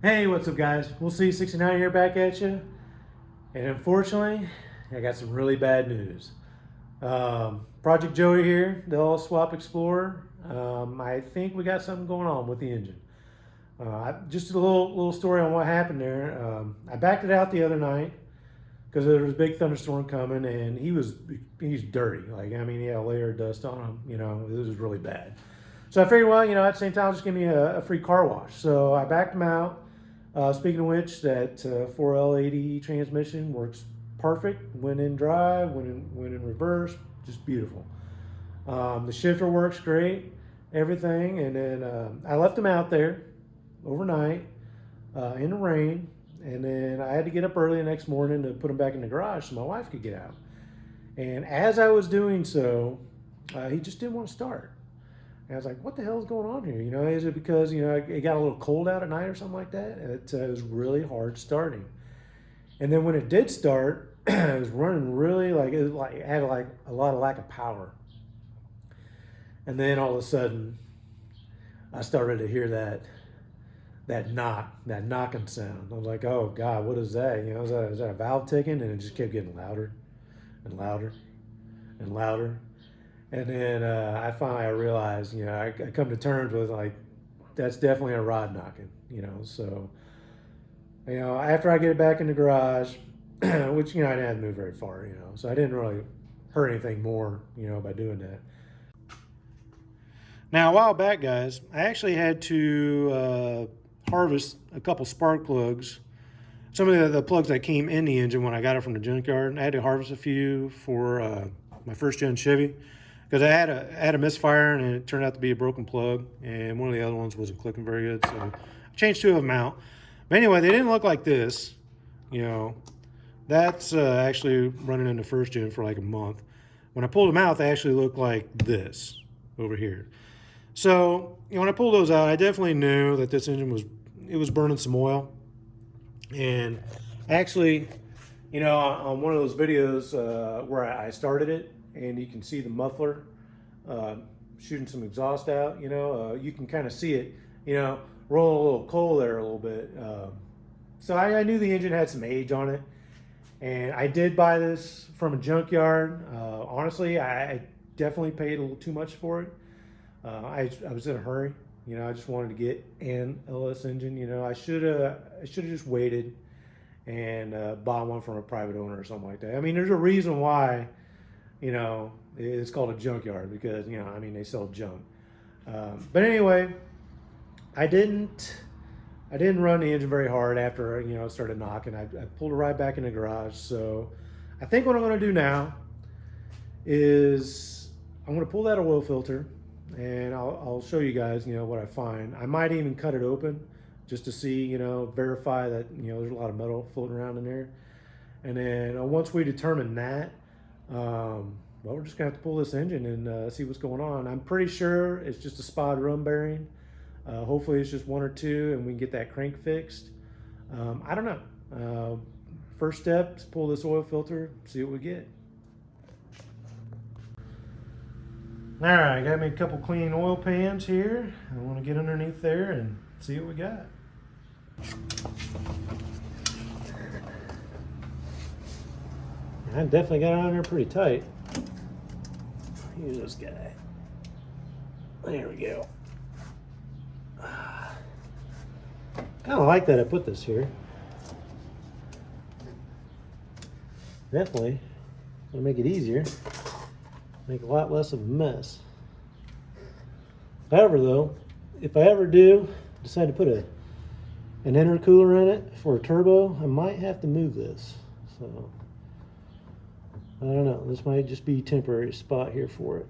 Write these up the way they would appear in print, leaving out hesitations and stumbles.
Hey, what's up, guys? We'll see 69 here back at you. And unfortunately, I got some really bad news. Project Joey here, the all swap Explorer. I think we got something going on with the engine. Just a little story on what happened there. I backed it out the other night because there was a big thunderstorm coming, and he's dirty. Like, I mean, he had a layer of dust on him. It was really bad. So I figured, well, at the same time, just give me a free car wash. So I backed him out. Speaking of which, that 4L80 transmission works perfect. Went in drive, went in reverse, just beautiful. The shifter works great, everything. And then I left him out there overnight in the rain. And then I had to get up early the next morning to put him back in the garage so my wife could get out. And as I was doing so, he just didn't want to start. And I was like, what the hell is going on here? Is it because, it got a little cold out at night or something like that? It was really hard starting. And then when it did start, it was running really it had like a lot of lack of power. And then all of a sudden, I started to hear that knocking sound. I was like, oh God, what is that? Is that a valve ticking? And it just kept getting louder and louder and louder. And then I realized, I come to terms with like, that's definitely a rod knocking, So, after I get it back in the garage, which, I didn't have to move very far, So I didn't really hurt anything more, by doing that. Now, a while back, guys, I actually had to harvest a couple spark plugs. Some of the plugs that came in the engine when I got it from the junkyard. I had to harvest a few for my first gen Chevy because I had a misfire and it turned out to be a broken plug, and one of the other ones wasn't clicking very good, so I changed two of them out. But anyway, they didn't look like this. That's actually running in the first gen for like a month. When I pulled them out, they actually looked like this over here. So when I pulled those out, I definitely knew that this engine was burning some oil. And actually, on one of those videos where I started it, and you can see the muffler shooting some exhaust out, you can kind of see it, rolling a little coal there a little bit. So I knew the engine had some age on it. And I did buy this from a junkyard. Honestly, I definitely paid a little too much for it. I was in a hurry. I just wanted to get an LS engine. I should have just waited and bought one from a private owner or something like that. I mean, there's a reason why, it's called a junkyard because, they sell junk. But anyway, I didn't run the engine very hard after, it started knocking. I pulled it right back in the garage. So I think what I'm going to do now is I'm going to pull that oil filter, and I'll show you guys, what I find. I might even cut it open just to see, verify that, there's a lot of metal floating around in there. And then once we determine that, well, we're just gonna have to pull this engine and see what's going on. I'm pretty sure it's just a spod drum bearing. Hopefully it's just one or two and we can get that crank fixed. I don't know. First step is pull this oil filter, see what we get. All right, got me a couple clean oil pans here. I want to get underneath there and see what we got. I definitely got it on there pretty tight. Use this guy. There we go. Kind of like that I put this here. Definitely gonna make it easier. Make a lot less of a mess. However, though, if I ever do decide to put an intercooler in it for a turbo, I might have to move this. So I don't know. This might just be a temporary spot here for it.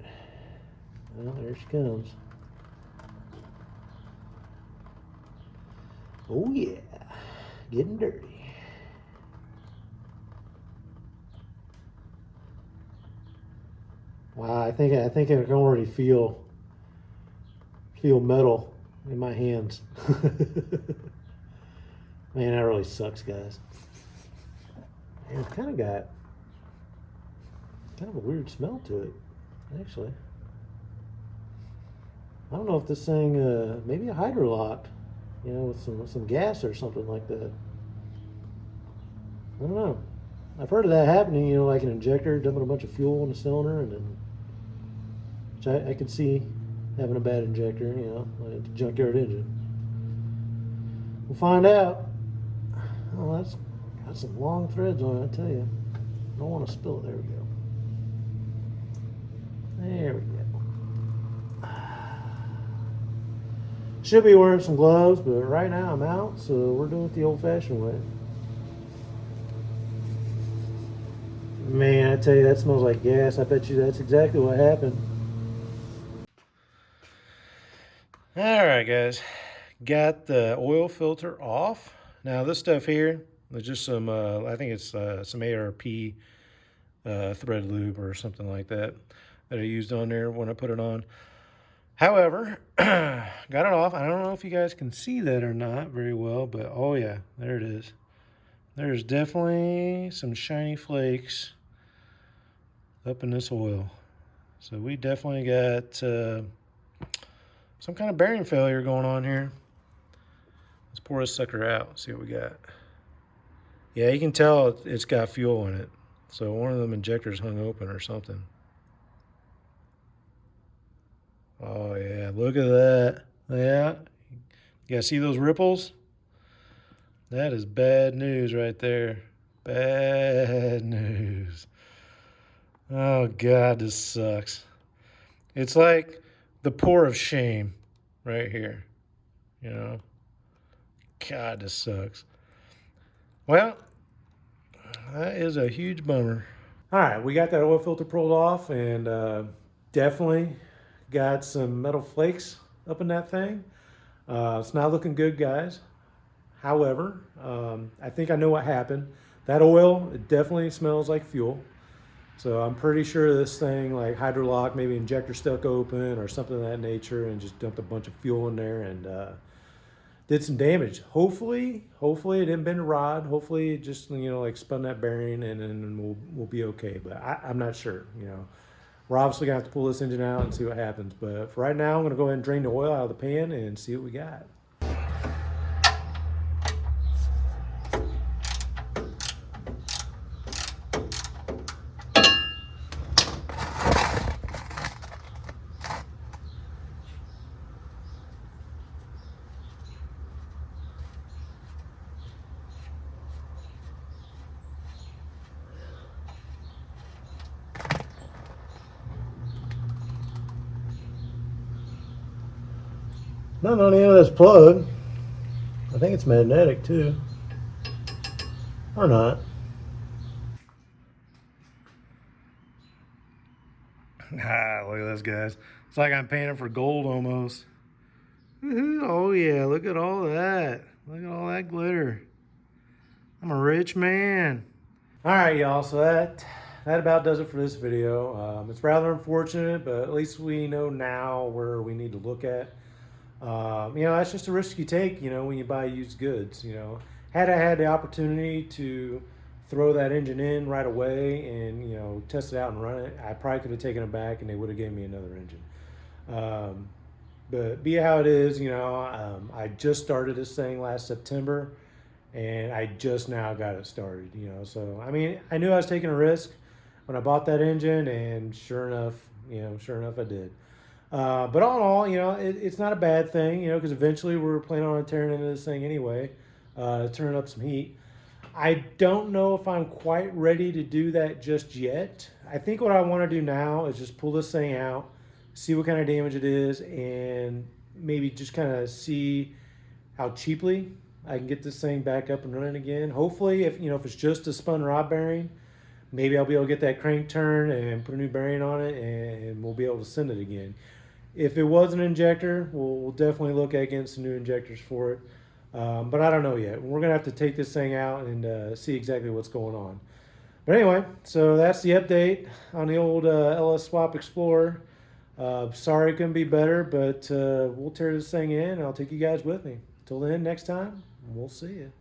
Well, there she comes. Oh yeah, getting dirty. Wow, I think I can already feel metal in my hands. Man, that really sucks, guys. And it's kind of got kind of a weird smell to it, actually. I don't know if this thing, maybe a hydrolock you know, with some gas or something like that. I don't know. I've heard of that happening, you know, like an injector dumping a bunch of fuel in the cylinder, and then, which I could see having a bad injector, you know, like a junkyard engine. We'll find out. Oh, that's got some long threads on it, I tell you. Don't want to spill it. There we go. There we go. Should be wearing some gloves, but right now I'm out, so we're doing it the old-fashioned way. Man, I tell you, that smells like gas. I bet you that's exactly what happened. All right, guys. Got the oil filter off. Now, this stuff here is just some, I think it's some ARP thread lube or something like that I used on there when I put it on. However, got it off. I don't know if you guys can see that or not very well, but oh yeah, there it is. There's definitely some shiny flakes up in this oil. So we definitely got some kind of bearing failure going on here. Let's pour this sucker out, see what we got. Yeah, you can tell it's got fuel in it. So one of them injectors hung open or something. Oh yeah, look at that. Yeah, you guys see those ripples? That is bad news right there. Bad news. Oh God, this sucks. It's like the pour of shame right here. You know? God, this sucks. Well, that is a huge bummer. All right, we got that oil filter pulled off, and definitely got some metal flakes up in that thing. It's not looking good, guys. However, I think I know what happened. That oil, it definitely smells like fuel. So I'm pretty sure this thing, like hydrolock, maybe injector stuck open or something of that nature, and just dumped a bunch of fuel in there and did some damage. Hopefully it didn't bend a rod. Hopefully it just, you know, like spun that bearing, and we'll be okay. But I'm not sure. You know, we're obviously gonna have to pull this engine out and see what happens. But for right now, I'm gonna go ahead and drain the oil out of the pan and see what we got. Nothing on the end of this plug. I think it's magnetic too. Or not. Ah, look at this, guys. It's like I'm painting for gold almost. Woohoo. Oh yeah, look at all that. Look at all that glitter. I'm a rich man. All right, y'all, so that about does it for this video. It's rather unfortunate, but at least we know now where we need to look at. You know, that's just a risk you take, you know, when you buy used goods. You know, had I had the opportunity to throw that engine in right away and, you know, test it out and run it, I probably could have taken it back and they would have given me another engine. But be it how it is, you know, I just started this thing last September and I just now got it started, you know. So, I mean, I knew I was taking a risk when I bought that engine, and sure enough I did. But all in all, you know, it's not a bad thing, you know, because eventually we're planning on tearing into this thing anyway, turning up some heat. I don't know if I'm quite ready to do that just yet. I think what I want to do now is just pull this thing out, see what kind of damage it is, and maybe just kind of see how cheaply I can get this thing back up and running again. Hopefully, if it's just a spun rod bearing, maybe I'll be able to get that crank turned and put a new bearing on it, and we'll be able to send it again. If it was an injector, we'll definitely look at getting some new injectors for it. But I don't know yet. We're going to have to take this thing out and see exactly what's going on. But anyway, so that's the update on the old LS Swap Explorer. Sorry it couldn't be better, but we'll tear this thing in, and I'll take you guys with me. Till then, next time, we'll see you.